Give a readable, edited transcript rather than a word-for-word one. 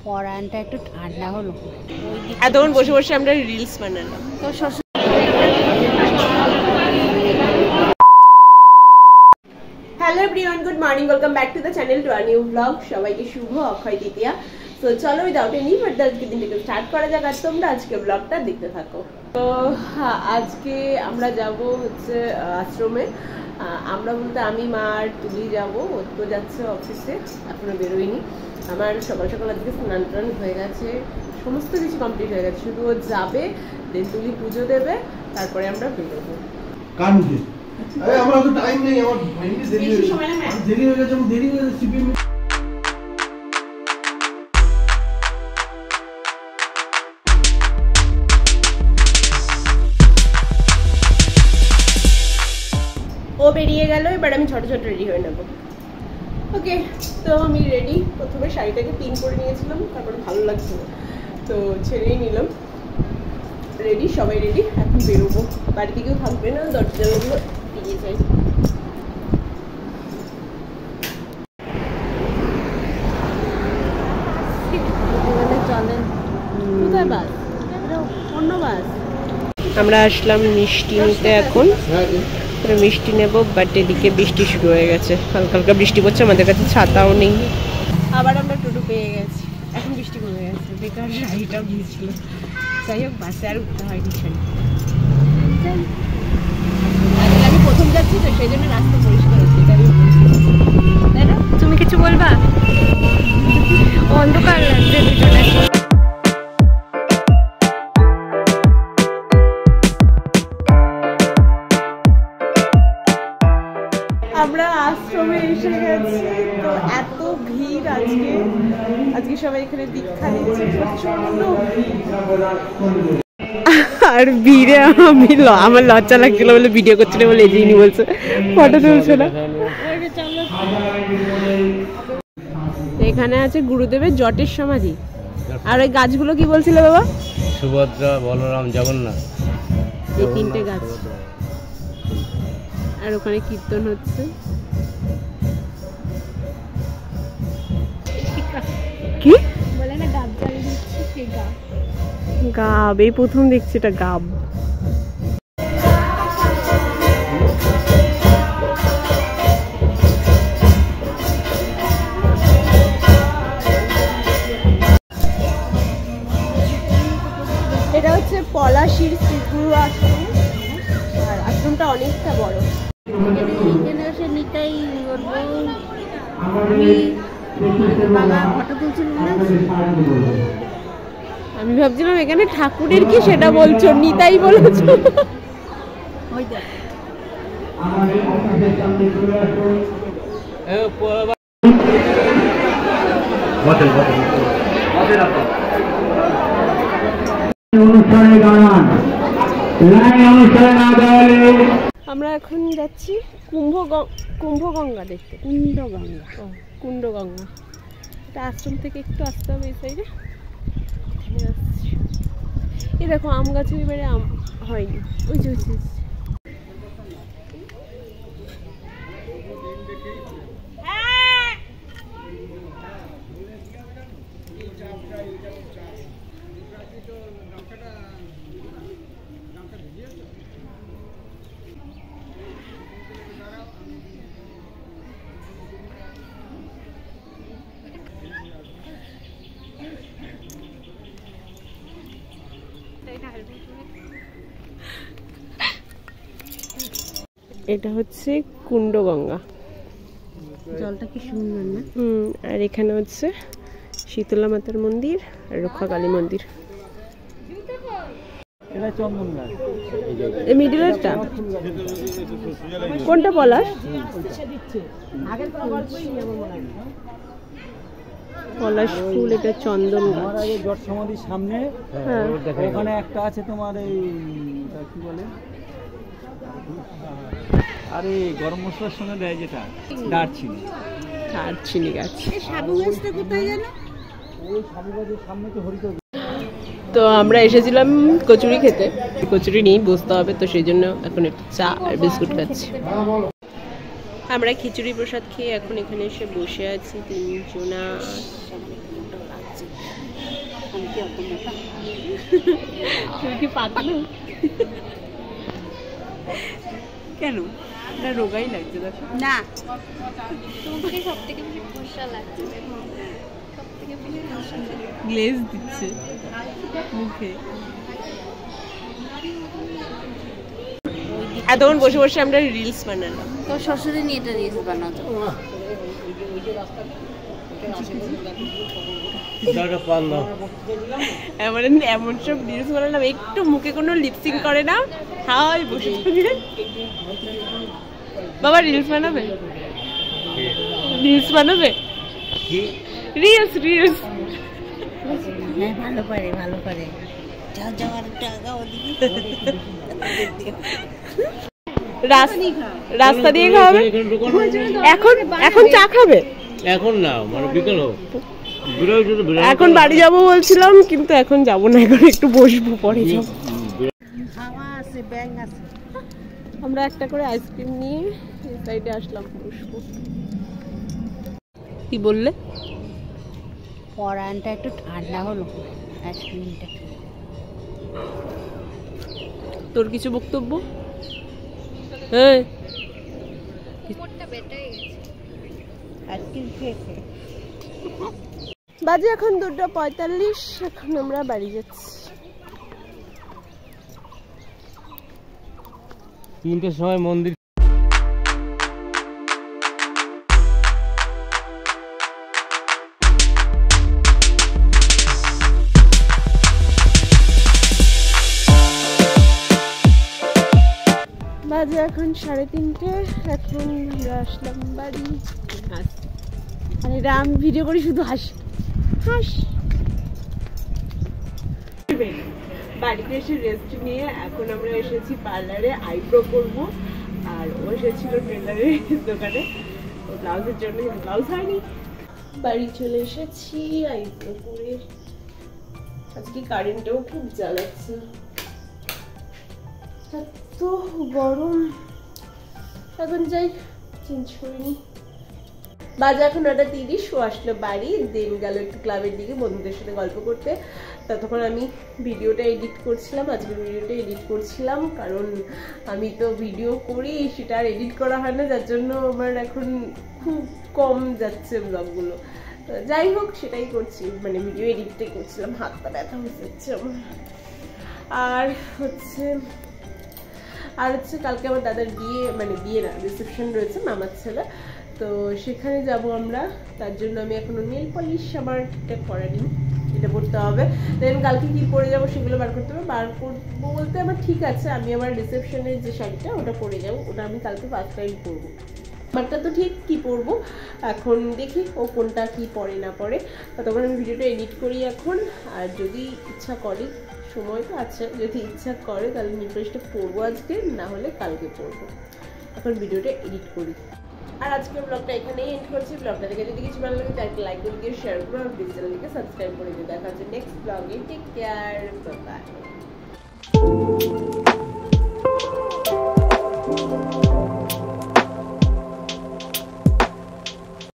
পরানটা একটু ঠান্ডা হলো। এতক্ষণ বসে বসে আমরা রিলস বানালাম। তো hello everyone, good morning, welcome back to the channel to our new vlog. সবাইকে শুভ অক্ষয় তৃতীয়া। তো চলো উইদাউট এনি ফার্দার আজকে দিনটাকে স্টার্ট করা যাক। আর তোমরা আজকে ব্লগটা দেখতে থাকো। তো আজকে আমরা যাব হচ্ছে আশ্রমে। আমরা বলতে আমি, মা আর তুলি যাবো। ও তো যাচ্ছে অফিসে, এখনো বেরোয়নি। আমার সকাল সকাল আজকে স্নান টান হয়ে গেছে, সমস্ত কিছু কমপ্লিট হয়ে গেছে, শুধু ও যাবে, দেন তুলি পুজো দেবে, তারপরে আমরা বেরোবো। আরে আমার তো টাইম নেই, আমার ভাইকে দেরি হয়ে গেছে, দেরি হয়ে গেছে সিপিএম। ও বেরিয়ে গেল, এবার আমি ছোট ছোট রেডি হয়ে নেবো। ওকে, তো আমি রেডি। প্রথমে শাড়িটাকে পিন করে নিয়েছিলাম, তারপরে ভালো লাগছিল তো ছেড়েই নিলাম। রেডি, সবাই রেডি, এখন বেরোবো। বাড়িতে কেউ থাকবে না, দরজাগুলো দিয়ে যাই। কোথায় বাস? অন্য বাস। আমরা আসলাম মিষ্টি নিতে। এখন মিষ্টি নেবো, বাট এদিকে বৃষ্টি শুরু হয়ে গেছে, হালকা হালকা বৃষ্টি পড়ছে, আমাদের কাছে ছাতাও নেই। আবার আমরা টোটো পেয়ে গেছি, এখন বৃষ্টি কমে গেছে। বেকার শাড়িটাও গিয়েছিল। যাই হোক, বাসে আর উঠতে হয়নি। শাড়ি আমি প্রথম যাচ্ছি তো, সেই জন্য রাস্তা পরিষ্কার হচ্ছে, তাই না? তুমি কিছু বলবা? অন্ধকার লাগছে দুজনে। আমরা আশ্রমে এসে গেছি। তো এত ভিড় আজকে সবাই এখানে দীক্ষা নিচ্ছে, প্রচন্ড ভিড়। আর ভিড়ে আমার লজ্জা লাগছিল বলে ভিডিও করছিল বলে এজিনি বলছে ফটো তুলছে না। এখানে আছে গুরুদেবের জটের সমাধি। আর ওই গাছগুলো কি বলছিল বাবা? সুভদ্রা, বলরাম, জগন্নাথ, এই তিনটে গাছ। আর ওখানে কীর্তন হচ্ছে। কি বলে না, গাব জ্বালিয়ে দিচ্ছে, সেই গাব। এই প্রথম দেখছি এটা গাব। এটা হচ্ছে পলাশির শ্রীগুরু আশ্রম। আর আশ্রমটা অনেকটা বড়। এখানে এসে নিতাই বলবো, ফটো তুলছিলাম। আমি ভাবছিলাম এখানে ঠাকুরের কি সেটা বলছো, নিতাই বলেছো। আমরা এখন যাচ্ছি কুম্ভগঙ্গা দেখতে। কুণ্ডগঙ্গা। এটা আশ্রম থেকে একটু আসতে হবে এই সাইডে। এই দেখো, আম গাছের এবারে আম হয়নি। ওই যে এটা হচ্ছে কুণ্ডগঙ্গা। জলটা কি সুন্দর না? আর এখানে হচ্ছে শীতলা মাতার মন্দির আর রক্ষাকালী মন্দির। মিডিলেরটা কোনটা পলাশ? পলাশ ফুল। এটা চন্দন গাছ। জট সমাধির সামনে ওখানে একটা আছে তোমার, এই কি বলে, আরে গরম মশলার সঙ্গে দেয় যেটা, দারচিনি গাছ। সাবু গাছটা কোথায় জানো? ওই সাবু গাছের সামনে তো হরিত। তো আমরা এসেছিলাম কচুরি খেতে, কচুরি নিয়ে বসতে হবে, তো সেই জন্য এখন একটু চা আর বিস্কুট খাচ্ছি। আমরা খিচুড়ি প্রসাদ খেয়ে এখন এখানে এসে বসে আছি তিনজনা। কি অত মোটা? তুমি কি পাতলু? কেন না রোগাই লাগছে দেখো। না তোমাকে সব থেকে বেশি ফর্সা লাগছে, সব থেকে বেশি ফর্সা লাগছে। গ্লেজ দিচ্ছে মুখে। এতক্ষণ বসে বসে আমরা রিলস বানালাম। তোর শ্বশুরে নিয়ে এটা রিলস বানাতো। এমন সব রিলস বানালাম, একটু মুখে কোনো লিপসিং করে না, হাই বসে থাকে। বাবা রিলস বানাবে, রিলস বানাবে, রিলস রিলস। হ্যাঁ ভালো পারে ভালো পারে। যা যাওয়ার টাকা ওদিকে রাস্তা দিয়ে খাবে। এখন এখন চা খাবে? এখন না, মানে বিকেল হোক। এখন বাড়ি যাবো বলছিলাম, কিন্তু এখন যাবো না, এখন একটু বসবো, পরে যাবো। হাওয়া আছে, ব্যাং আছে। আমরা একটা করে আইসক্রিম নিয়ে এই সাইডে আসলাম, বসবো। কি বললে? পরানটা একটু ঠান্ডা হলো আইসক্রিমটা। তোর কিছু বক্তব্য? হ্যাঁ উপরটা বেটে গেছে। আইসক্রিম খেয়েছে। বাজে এখন 2:45, এখন আমরা বাড়ি যাচ্ছি। 3টের সময় মন্দির। বাজে এখন 3:30, এখন আমরা আসলাম বাড়ি। আর এটা আমি ভিডিও করি, শুধু হাস হাস। বাড়িতে এসে রেস্ট নিয়ে এখন আমরা এসেছি পার্লারে আইব্রো করবো, আর ও এসেছিল টেলারের দোকানে ব্লাউজের জন্য, ব্লাউজ হয়নি। বাড়ি চলে এসেছি আইব্রো করে। আজকে কারেন্টটাও খুব জ্বালাচ্ছে, এত গরম। এখন যাই চেঞ্জ করিনি। বাজে এখন 9:30, ও আসলো বাড়ি, দেন গেল একটু ক্লাবের দিকে বন্ধুদের সাথে গল্প করতে। ততক্ষণ আমি ভিডিওটা এডিট করছিলাম, আজকের ভিডিওটা এডিট করছিলাম, কারণ আমি তো ভিডিও করি, সেটা আর এডিট করা হয় না, যার জন্য আমার এখন খুব কম যাচ্ছে ব্লগগুলো। যাই হোক সেটাই করছি, মানে ভিডিও এডিটটাই করছিলাম। হাতটা ব্যথা হয়ে যাচ্ছে আমার। আর হচ্ছে কালকে আমার দাদার বিয়ে, মানে বিয়ে না, রিসেপশন রয়েছে মামার ছেলে, তো সেখানে যাব আমরা। তার জন্য আমি এখনো নেল পলিশ আমার ঠিকঠাক করানি, এটা করতে হবে। দেন কালকে কি পরে যাবো সেগুলো বার করতে হবে। বার করবো বলতে আমার ঠিক আছে, আমি আমার রিসেপশনের যে শাড়িটা ওটা পরে যাবো, ওটা আমি কালকে ফার্স্ট টাইম পরবো। আমারটা তো ঠিক কি পরবো, এখন দেখি ও কোনটা কি পরে না পরে। তখন আমি ভিডিওটা এডিট করি এখন, আর যদি ইচ্ছা করে, সময় তো আছে, যদি ইচ্ছা করে তাহলে নিউপ্রেসটা পরবো আজকে, না হলে কালকে পরবো। এখন ভিডিওটা এডিট করি। আর আজকের ব্লগটা এখানেই এন্ড করছি। ব্লগটা দেখে যদি কিছু ভালো লাগে তাহলে একটা লাইক করে দিয়ে শেয়ার করো, আর প্লিজ চ্যানেলটিকে সাবস্ক্রাইব করে দিও। দেখা হচ্ছে নেক্সট ব্লগে। Take care, bye by.